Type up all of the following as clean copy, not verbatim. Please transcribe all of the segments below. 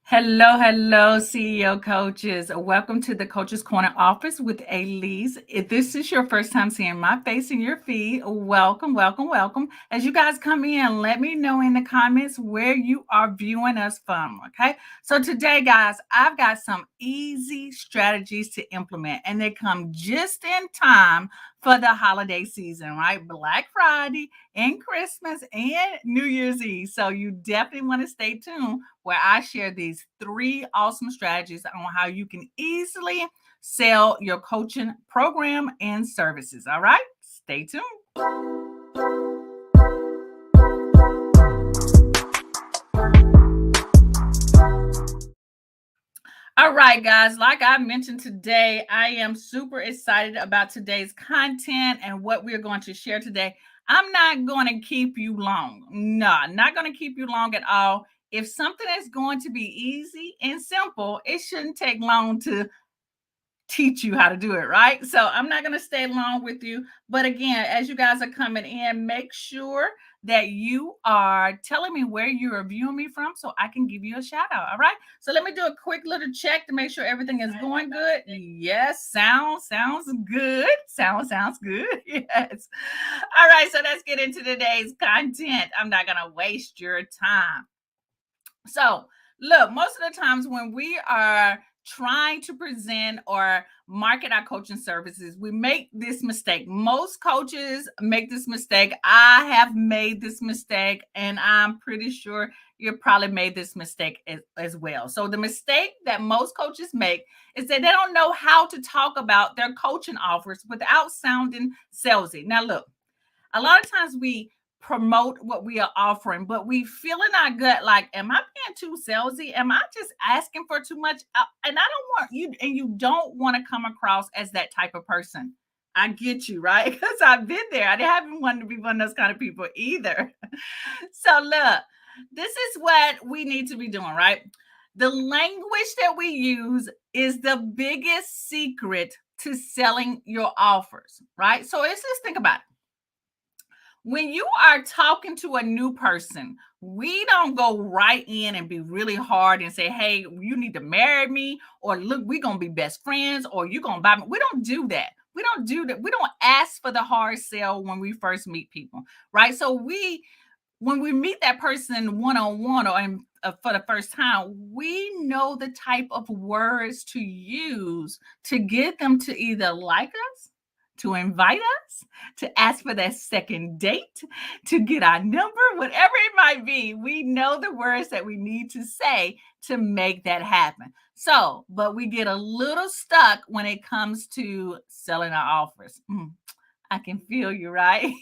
Hello, CEO coaches. Welcome to the Coaches Corner office with Elise. If this is your first time seeing my face in your feed, welcome. As you guys come in, let me know in the comments where you are viewing us from, okay? So today, guys, I've got some easy strategies to implement, and they come just in time for the holiday season, right? Black Friday and Christmas and New Year's Eve. So you definitely want to stay tuned where I share these 3 awesome strategies on how you can easily sell your coaching program and services. All right, stay tuned. All right, guys, like I mentioned today, I am super excited about today's content and what we're going to share today. I'm not going to keep you long. No, not going to keep you long at all. If something is going to be easy and simple, it shouldn't take long to teach you how to do it, right? So I'm not going to stay long with you. But again, as you guys are coming in, make sure that you are telling me where you are viewing me from so I can give you a shout out. All right. So let me do a quick little check to make sure everything is going good. Yes, sounds good. Sounds good. Yes. All right. So let's get into today's content. I'm not going to waste your time. So, look, most of the times when we are trying to present or market our coaching services, we make this mistake. Most coaches make this mistake. I have made this mistake, and I'm pretty sure you probably made this mistake as well. So, the mistake that most coaches make is that they don't know how to talk about their coaching offers without sounding salesy. Now, look, a lot of times we promote what we are offering, but we feel in our gut like, am I being too salesy? Am I just asking for too much? And I don't want you, and you don't want to come across as that type of person. I get you, right? Because I've been there. I haven't wanted to be one of those kind of people either. So, look, this is what we need to be doing, right? The language that we use is the biggest secret to selling your offers, right? So, let's just think about it. When you are talking to a new person, we don't go right in and be really hard and say, hey, you need to marry me, or look, we're going to be best friends, or you're going to buy me. We don't do that. We don't do that. We don't ask for the hard sell when we first meet people, right? So when we meet that person one on one or for the first time, we know the type of words to use to get them to either like us, to invite us, to ask for that second date, to get our number, whatever it might be. We know the words that we need to say to make that happen. So, but we get a little stuck when it comes to selling our offers. I can feel you, right?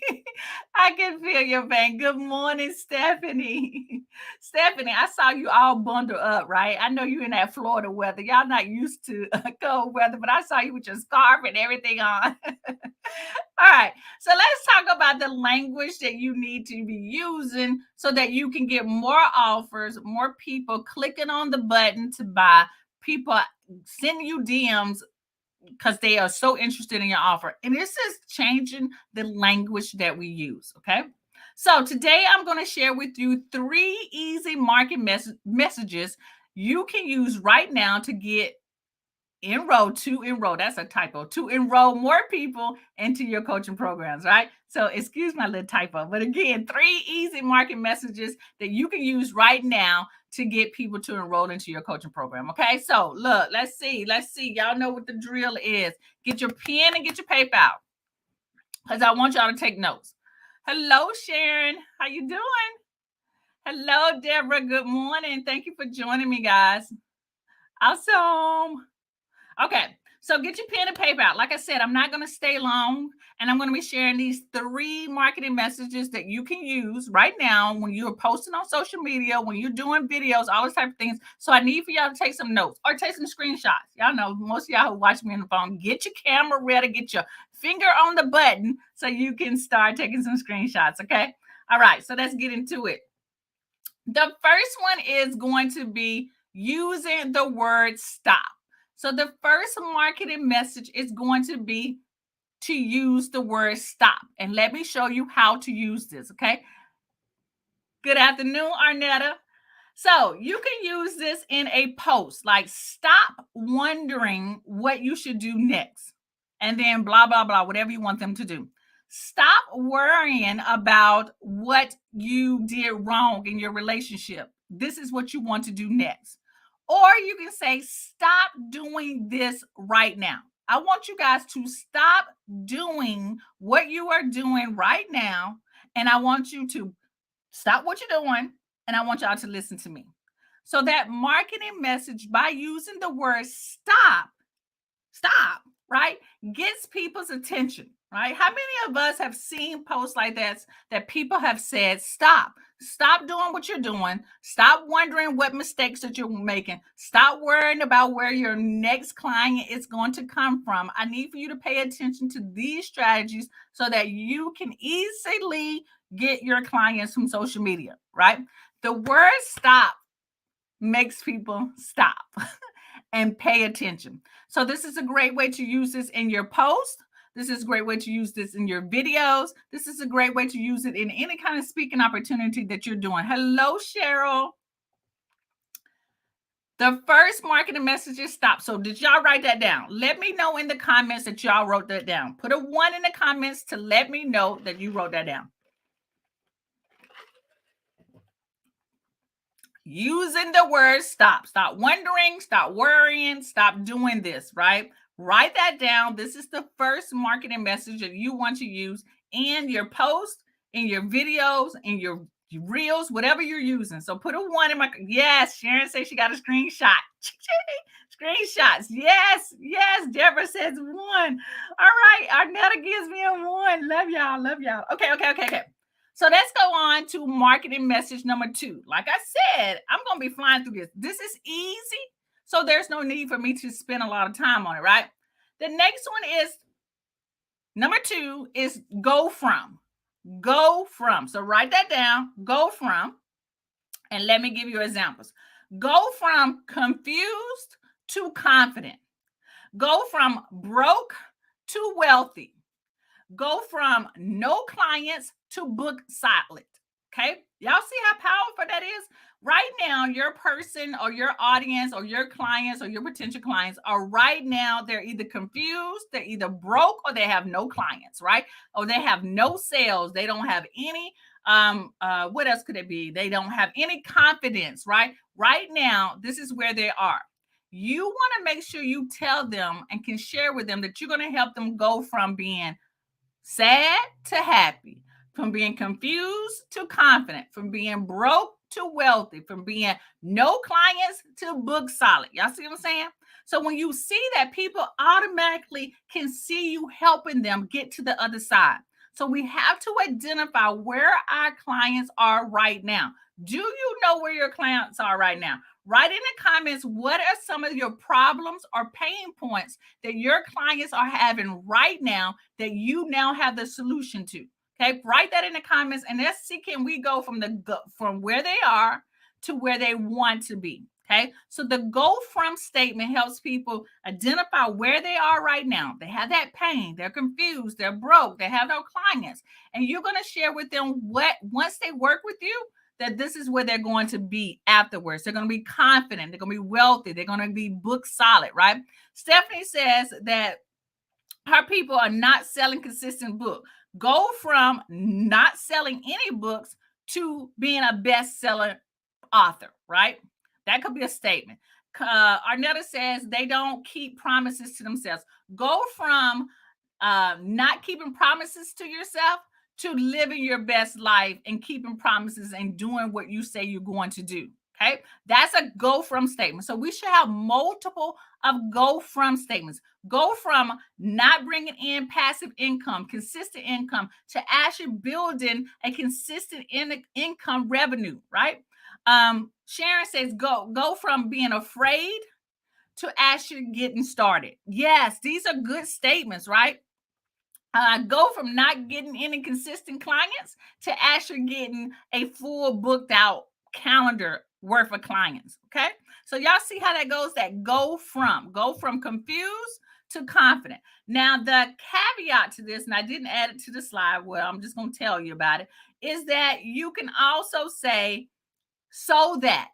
I can feel your pain. Good morning, Stephanie. Stephanie, I saw you all bundled up, right? I know you're in that Florida weather. Y'all not used to cold weather, but I saw you with your scarf and everything on. All right. So let's talk about the language that you need to be using so that you can get more offers, more people clicking on the button to buy, people sending you DMs because they are so interested in your offer. And this is changing the language that we use. Okay. So today I'm going to share with you 3 easy market messages you can use right now to get enroll, that's a typo, to enroll more people into your coaching programs, right? So excuse my little typo, but again, 3 easy market messages that you can use right now to get people to enroll into your coaching program. Okay, so look, let's see, y'all know what the drill is. Get your pen and get your paper out, because I want y'all to take notes. Hello, Sharon, how you doing? Hello, Deborah, good morning. Thank you for joining me, guys. Awesome. Okay, so get your pen and paper out. Like I said, I'm not going to stay long, and I'm going to be sharing these 3 marketing messages that you can use right now when you're posting on social media, when you're doing videos, all those type of things. So I need for y'all to take some notes or take some screenshots. Y'all know most of y'all who watch me on the phone, get your camera ready, get your finger on the button so you can start taking some screenshots. Okay, all right, so let's get into it. The first one is going to be using the word stop. So the first marketing message is going to be to use the word stop. And let me show you how to use this, okay? Good afternoon, Arnetta. So you can use this in a post, like stop wondering what you should do next. And then blah, blah, blah, whatever you want them to do. Stop worrying about what you did wrong in your relationship. This is what you want to do next. Or you can say, stop doing this right now. I want you guys to stop doing what you are doing right now. And I want you to stop what you're doing, and I want y'all to listen to me. So that marketing message, by using the word stop, right, gets people's attention, right? How many of us have seen posts like that people have said, stop doing what you're doing, stop wondering what mistakes that you're making, stop worrying about where your next client is going to come from. I need for you to pay attention to these strategies so that you can easily get your clients from social media, right? The word stop makes people stop and pay attention. So this is a great way to use this in your post. This is a great way to use this in your videos. This is a great way to use it in any kind of speaking opportunity that you're doing. Hello, Cheryl. The first marketing message is stop. So did y'all write that down? Let me know in the comments that y'all wrote that down. Put a 1 in the comments to let me know that you wrote that down. Using the word stop. Stop wondering, stop worrying, stop doing this, right? Write that down. This is the first marketing message that you want to use in your post, in your videos, in your reels, whatever you're using. So put a 1 in my, yes, Sharon says she got a screenshot. Screenshots. Yes. Deborah says 1. All right. Arnetta gives me a 1. Love y'all. Okay. So let's go on to marketing message number 2. Like I said, I'm going to be flying through this. This is easy, so there's no need for me to spend a lot of time on it, right? The next one is number 2 is go from. Go from. So write that down. Go from. And let me give you examples. Go from confused to confident. Go from broke to wealthy. Go from no clients to book solid. Okay. Y'all see how powerful that is? Right now, your person or your audience or your clients or your potential clients are right now, they're either confused, they're either broke, or they have no clients, right? Or they have no sales. They don't have any, what else could it be? They don't have any confidence, right? Right now, this is where they are. You want to make sure you tell them and can share with them that you're going to help them go from being sad to happy, from being confused to confident, from being broke to wealthy, from being no clients to book solid. Y'all see what I'm saying? So when you see that, people automatically can see you helping them get to the other side. So we have to identify where our clients are right now. Do you know where your clients are right now? Write in the comments, what are some of your problems or pain points that your clients are having right now that you now have the solution to? Okay, write that in the comments, and let's see, can we go from where they are to where they want to be? Okay, so the go from statement helps people identify where they are right now. They have that pain, they're confused, they're broke, they have no clients, and you're going to share with them what, once they work with you, that this is where they're going to be afterwards. They're going to be confident. They're going to be wealthy. They're going to be book solid, right? Stephanie says that her people are not selling consistent book. Go from not selling any books to being a bestseller author, right? That could be a statement. Arnetta says they don't keep promises to themselves. Go from not keeping promises to yourself to living your best life and keeping promises and doing what you say you're going to do. Okay, that's a go from statement. So we should have multiple of go from statements. Go from not bringing in passive income, consistent income, to actually building a consistent income revenue, right? Sharon says go from being afraid to actually getting started. Yes, these are good statements, right? Go from not getting any consistent clients to actually getting a full booked out calendar worth of clients. Okay. So y'all see how that goes? That go from confused to confident. Now, the caveat to this, and I didn't add it to the slide, well, I'm just going to tell you about it, is that you can also say so that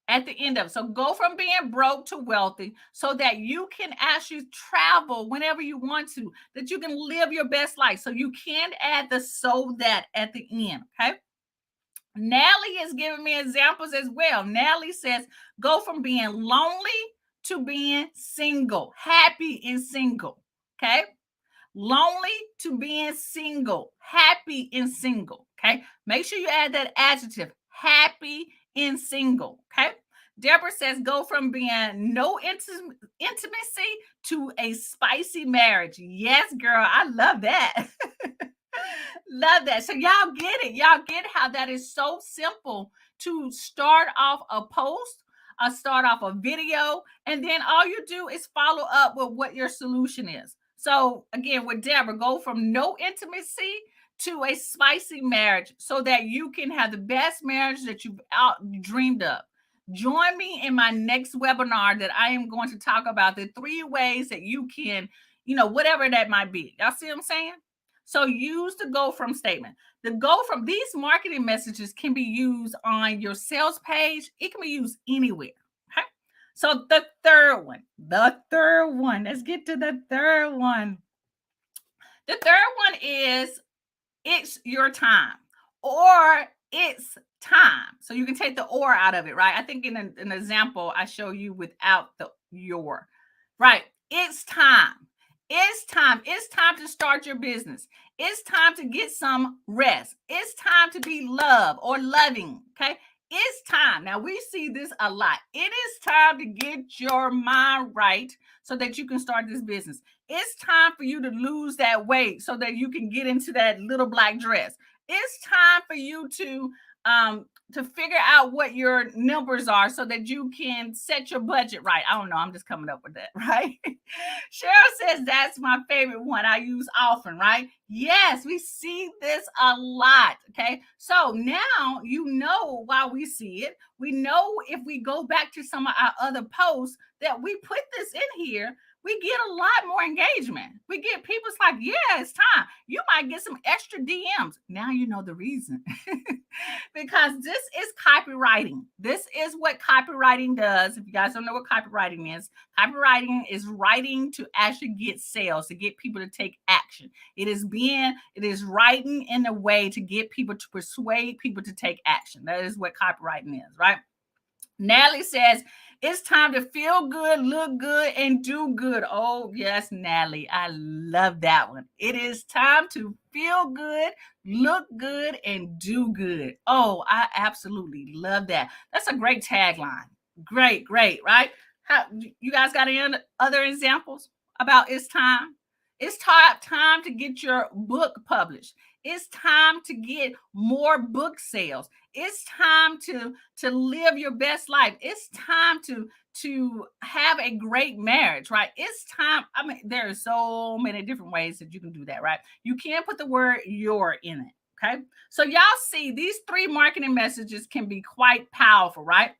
at the end of it. So go from being broke to wealthy so that you can actually travel whenever you want to, that you can live your best life. So you can add the so that at the end. Okay. Natalie is giving me examples as well. Natalie says, go from being lonely to being single, happy and single. Okay. Lonely to being single, happy and single. Okay. Make sure you add that adjective, happy and single. Okay. Deborah says, go from being no intimacy to a spicy marriage. Yes, girl. I love that. Love that. So y'all get it. Y'all get how that is so simple to start off a post, start off a video, and then all you do is follow up with what your solution is. So again, with Deborah, go from no intimacy to a spicy marriage so that you can have the best marriage that you've dreamed of. Join me in my next webinar that I am going to talk about the 3 ways that you can, whatever that might be. Y'all see what I'm saying? So use the go from statement. The go from, these marketing messages can be used on your sales page. It can be used anywhere. Okay. So the third one, let's get to the third one. The third one is it's your time, or it's time. So you can take the or out of it, right? I think in an example I show you without the your, right? It's time. It's time. It's time to start your business. It's time to get some rest. It's time to be loved or loving. Okay. It's time. Now we see this a lot. It is time to get your mind right so that you can start this business. It's time for you to lose that weight so that you can get into that little black dress. It's time for you to figure out what your numbers are so that you can set your budget right. I don't know. I'm just coming up with that, right? Cheryl says that's my favorite one I use often, right? Yes, we see this a lot. Okay. So now you know why we see it. We know if we go back to some of our other posts that we put this in here, we get a lot more engagement. We get people's like, yeah, it's time. You might get some extra DMs. Now you know the reason. Because this is copywriting. This is what copywriting does. If you guys don't know what copywriting is writing to actually get sales, to get people to take action. It is writing in a way to get people to persuade people to take action. That is what copywriting is, right? Natalie says, it's time to feel good, look good, and do good. Oh, yes, Natalie. I love that one. It is time to feel good, look good, and do good. Oh, I absolutely love that. That's a great tagline. Great, right? How, you guys got any other examples about it's time? It's time to get your book published. It's time to get more book sales. It's time to live your best life. It's time to have a great marriage, right? It's time. I mean, there are so many different ways that you can do that, right? You can't put the word your in it. Okay. So y'all see these 3 marketing messages can be quite powerful, right?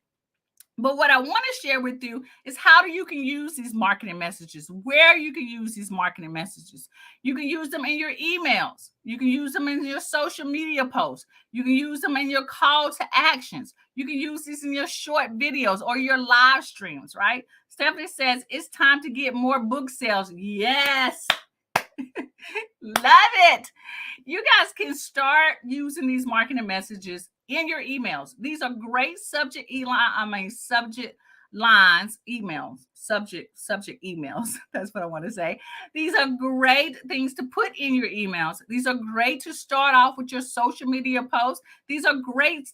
But what I want to share with you is how you can use these marketing messages, where you can use these marketing messages. You can use them in your emails. You can use them in your social media posts. You can use them in your call to actions. You can use these in your short videos or your live streams, right? Stephanie says, it's time to get more book sales. Yes. Love it. You guys can start using these marketing messages in your emails. These are great subject lines, emails, subject emails. That's what I want to say. These are great things to put in your emails. These are great to start off with your social media posts. These are great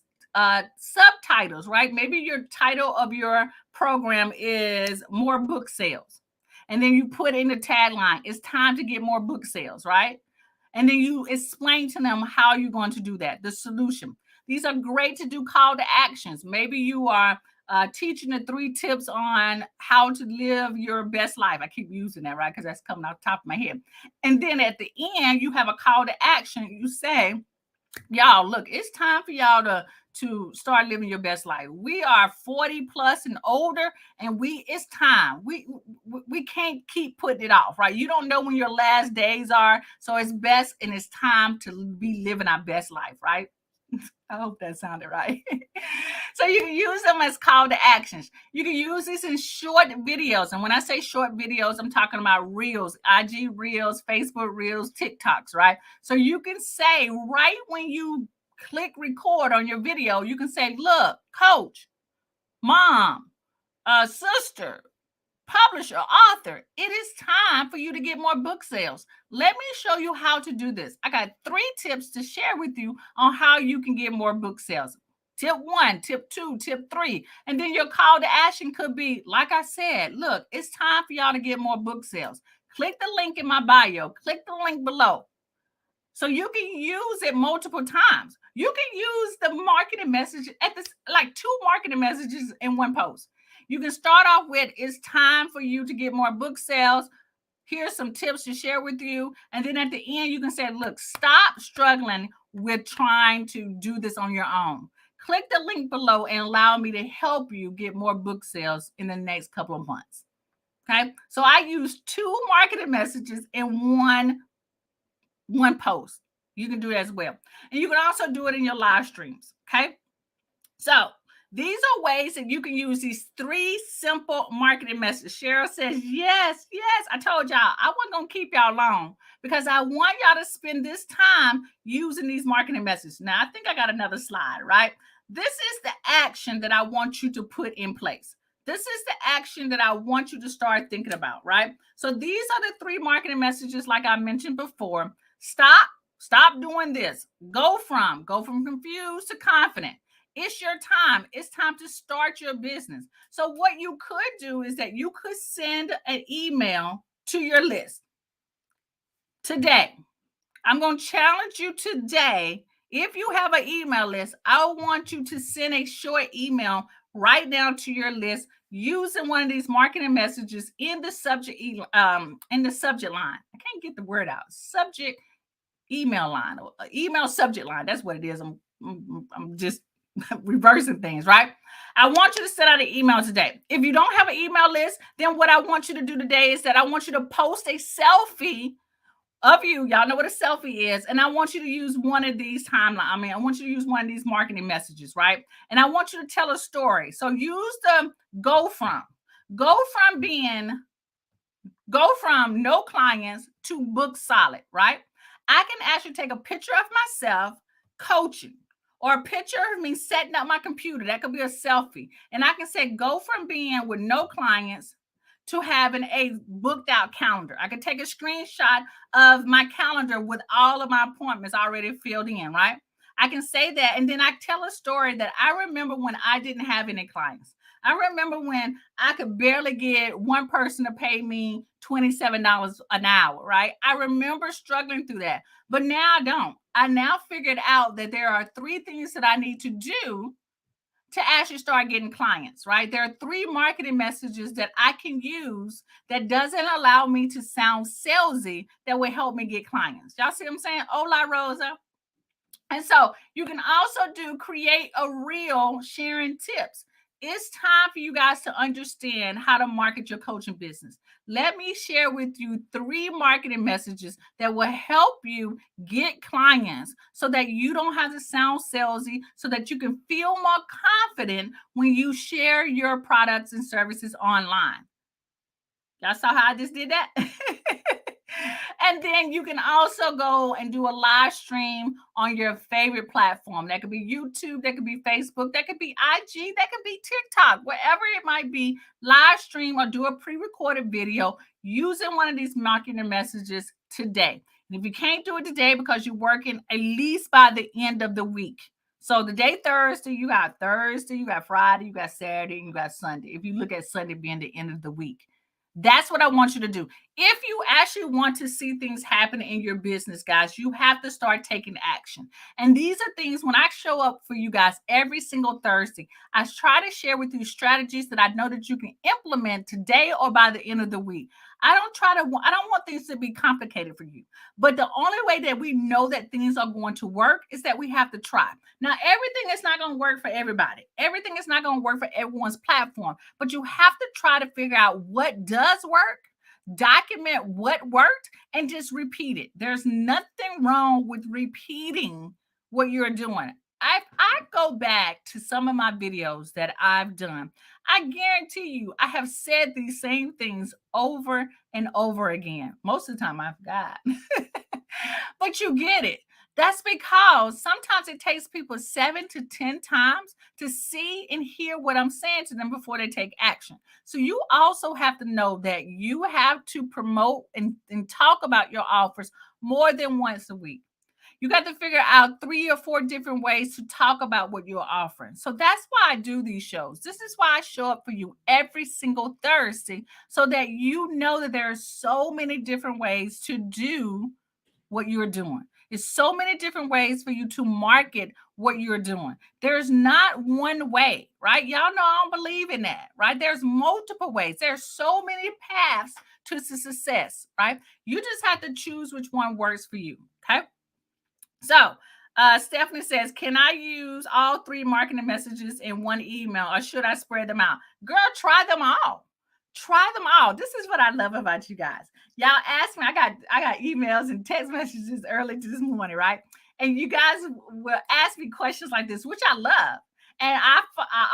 subtitles, right? Maybe your title of your program is more book sales. And then you put in the tagline, it's time to get more book sales, right? And then you explain to them how you're going to do that, the solution. These are great to do call to actions. Maybe you are teaching the 3 tips on how to live your best life. I keep using that, right? Because that's coming off the top of my head. And then at the end, you have a call to action. You say, y'all, look, it's time for y'all to start living your best life. We are 40 plus and older, and it's time. We can't keep putting it off, right? You don't know when your last days are, so it's best and it's time to be living our best life, right? I hope that sounded right. So you can use them as call to actions. You can use this in short videos. And when I say short videos, I'm talking about reels, IG reels, Facebook reels, TikToks, right? So you can say right when you click record on your video, you can say, look, coach, mom, sister, publisher, author, it is time for you to get more book sales. Let me show you how to do this. I got 3 tips to share with you on how you can get more book sales. Tip 1, tip 2, tip 3. And then your call to action could be, like I said, look, it's time for y'all to get more book sales. Click the link in my bio, click the link below. So you can use it multiple times. You can use the marketing message at this, like 2 marketing messages in one post. You can start off with, it's time for you to get more book sales. Here's some tips to share with you. And then at the end, you can say, look, stop struggling with trying to do this on your own. Click the link below and allow me to help you get more book sales in the next couple of months. Okay. So I use 2 marketing messages in one post. You can do it as well. And you can also do it in your live streams. Okay. So these are ways that you can use these 3 simple marketing messages. Cheryl says, yes, I told y'all I wasn't going to keep y'all long because I want y'all to spend this time using these marketing messages. Now, I think I got another slide, right? This is the action that I want you to put in place. This is the action that I want you to start thinking about, right? So these are the 3 marketing messages like I mentioned before. Stop doing this. Go from confused to confident. It's your time. It's time to start your business. So what you could do is that you could send an email to your list today. I'm going to challenge you today. If you have an email list, I want you to send a short email right now to your list using one of these marketing messages in the subject line. I can't get the word out. Subject email line or email subject line. That's what it is. I'm just reversing things, right? I want you to send out an email today. If you don't have an email list, then what I want you to do today is that I want you to post a selfie of you. Y'all know what a selfie is. And I want you to use one of these I want you to use one of these marketing messages, right? And I want you to tell a story. So use the go from no clients to book solid, right? I can actually take a picture of myself coaching or a picture of me setting up my computer. That could be a selfie. And I can say, go from being with no clients to having a booked out calendar. I can take a screenshot of my calendar with all of my appointments already filled in, right? I can say that. And then I tell a story that I remember when I didn't have any clients. I remember when I could barely get one person to pay me $27 an hour, right? I remember struggling through that, but now I don't. I now figured out that there are 3 things that I need to do to actually start getting clients, right? There are 3 marketing messages that I can use that doesn't allow me to sound salesy that will help me get clients. Y'all see what I'm saying? Hola, Rosa. And so you can also create a reel sharing tips. It's time for you guys to understand how to market your coaching business. Let me share with you 3 marketing messages that will help you get clients so that you don't have to sound salesy, so that you can feel more confident when you share your products and services online. Y'all saw how I just did that? And then you can also go and do a live stream on your favorite platform. That could be YouTube, that could be Facebook, that could be IG, that could be TikTok, wherever it might be. Live stream or do a pre-recorded video using one of these marketing messages today. And if you can't do it today because you're working, at least by the end of the week. So the day Thursday, you got Friday, you got Saturday, and you got Sunday. If you look at Sunday being the end of the week. That's what I want you to do. If you actually want to see things happen in your business, guys, you have to start taking action. And these are things when I show up for you guys every single Thursday, I try to share with you strategies that I know that you can implement today or by the end of the week. I don't want things to be complicated for you. But the only way that we know that things are going to work is that we have to try. Now, everything is not going to work for everybody. Everything is not going to work for everyone's platform. But you have to try to figure out what does work, document what worked, and just repeat it. There's nothing wrong with repeating what you're doing. I go back to some of my videos that I've done, I guarantee you I have said these same things over and over again. Most of the time I forgot. But you get it. That's because sometimes it takes people 7 to 10 times to see and hear what I'm saying to them before they take action. So you also have to know that you have to promote and talk about your offers more than once a week. You got to figure out 3 or 4 different ways to talk about what you're offering. So that's why I do these shows. This is why I show up for you every single Thursday so that you know that there are so many different ways to do what you're doing. There's so many different ways for you to market what you're doing. There's not one way, right? Y'all know I don't believe in that, right? There's multiple ways. There's so many paths to success, right? You just have to choose which one works for you, okay? So, Stephanie says, can I use all 3 marketing messages in one email or should I spread them out? Girl, try them all. Try them all. This is what I love about you guys. Y'all ask me, I got emails and text messages early this morning, right? And you guys will ask me questions like this, which I love. And I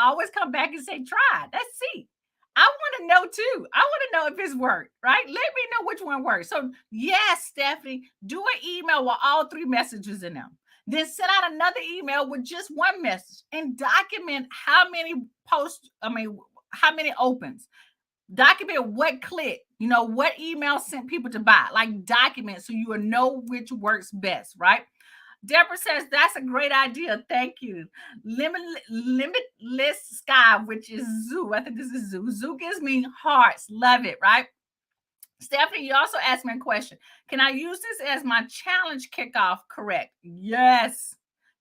always come back and say, try. Let's see. I want to know too. I want to know if it's worked, right? Let me know which one works. So, yes, Stephanie, do an email with all 3 messages in them. Then send out another email with just one message and document how many posts, how many opens. Document what click, what email sent people to buy. Like document so you will know which works best, right? Deborah says, that's a great idea. Thank you. Limitless Sky, which is Zoo. I think this is Zoo. Zoo gives me hearts. Love it, right? Stephanie, you also asked me a question. Can I use this as my challenge kickoff? Correct. Yes.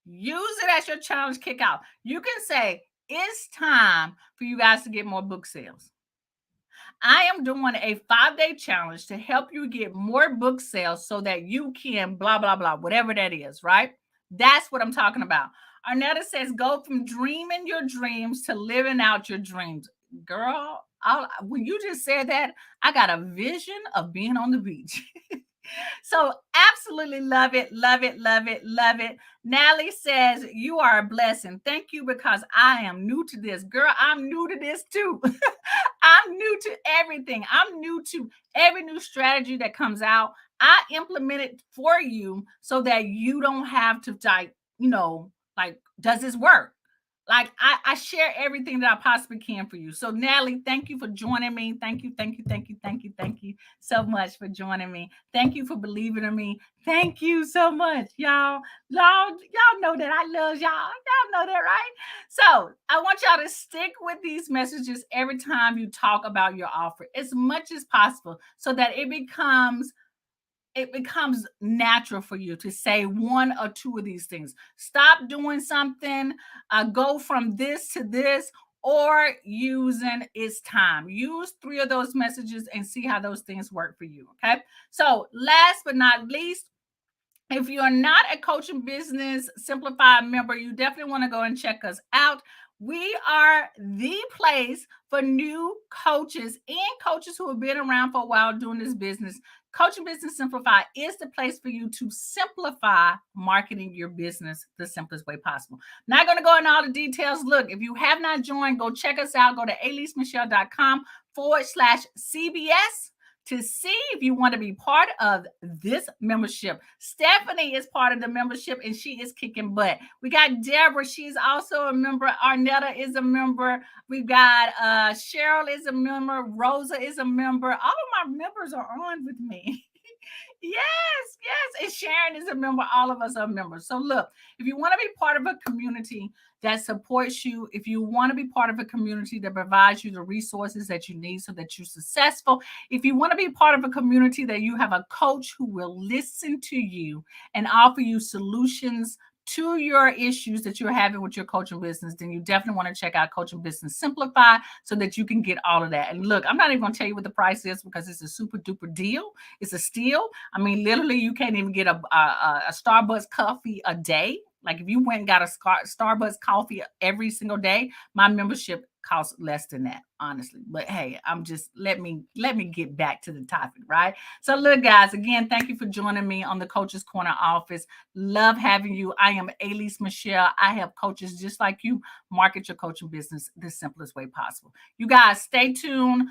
Use it as your challenge kickoff. You can say, it's time for you guys to get more book sales. I am doing a 5-day challenge to help you get more book sales so that you can blah, blah, blah, whatever that is, right? That's what I'm talking about. Arnetta says, go from dreaming your dreams to living out your dreams. Girl, when you just said that, I got a vision of being on the beach. So absolutely love it, love it, love it, love it. Natalie says, you are a blessing. Thank you because I am new to this. Girl, I'm new to this too. I'm new to everything. I'm new to every new strategy that comes out. I implement it for you so that you don't have to does this work? Like I share everything that I possibly can for you. So Natalie, thank you for joining me. Thank you, thank you, thank you, thank you, thank you so much for joining me. Thank you for believing in me. Thank you so much, y'all. Y'all know that I love y'all. Y'all know that, right? So I want y'all to stick with these messages every time you talk about your offer as much as possible so that it becomes natural for you to say 1 or 2 of these things. Stop doing something, go from this to this, or using it's time. Use 3 of those messages and see how those things work for you. Okay. So last but not least, if you're not a Coaching Business Simplified member, you definitely want to go and check us out. We are the place for new coaches and coaches who have been around for a while doing this business. Coaching Business Simplified is the place for you to simplify marketing your business the simplest way possible. Not going to go into all the details. Look, if you have not joined, go check us out. Go to aleisemichelle.com/CBS to see if you want to be part of this membership. Stephanie is part of the membership and she is kicking butt. We got Deborah. She's also a member. Arnetta is a member. We've got Cheryl is a member. Rosa is a member. All of my members are on with me. Yes. And Sharon is a member. All of us are members. So look, if you want to be part of a community that supports you, if you want to be part of a community that provides you the resources that you need so that you're successful, if you want to be part of a community that you have a coach who will listen to you and offer you solutions to your issues that you're having with your coaching business, then you definitely want to check out Coaching Business Simplify so that you can get all of that. And look, I'm not even going to tell you what the price is because it's a super duper deal. It's a steal. I mean, literally, you can't even get a Starbucks coffee a day. Like if you went and got a Starbucks coffee every single day, my membership costs less than that, honestly. But hey, I'm just let me get back to the topic, right? So look, guys, again, thank you for joining me on the Coaches Corner office. Love having you. I am Elise Michelle. I help coaches just like you market your coaching business the simplest way possible. You guys stay tuned.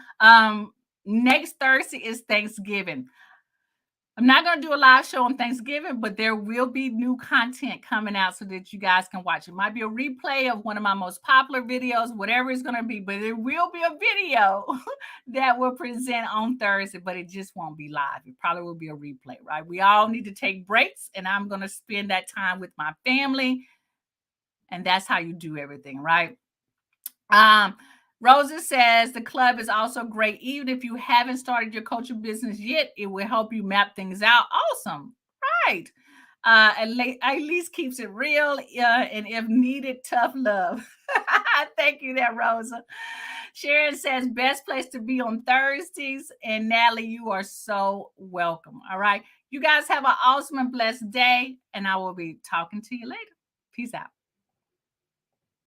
Next Thursday is Thanksgiving. I'm not going to do a live show on Thanksgiving, but there will be new content coming out so that you guys can watch. It might be a replay of one of my most popular videos, whatever it's going to be, but there will be a video that will present on Thursday, but it just won't be live. It probably will be a replay, right? We all need to take breaks, and I'm going to spend that time with my family, and that's how you do everything, right? Rosa says the club is also great. Even if you haven't started your coaching business yet, it will help you map things out. Awesome. Right. At least keeps it real. And if needed, tough love. Thank you there, Rosa. Sharon says best place to be on Thursdays. And Natalie, you are so welcome. All right. You guys have an awesome and blessed day. And I will be talking to you later. Peace out.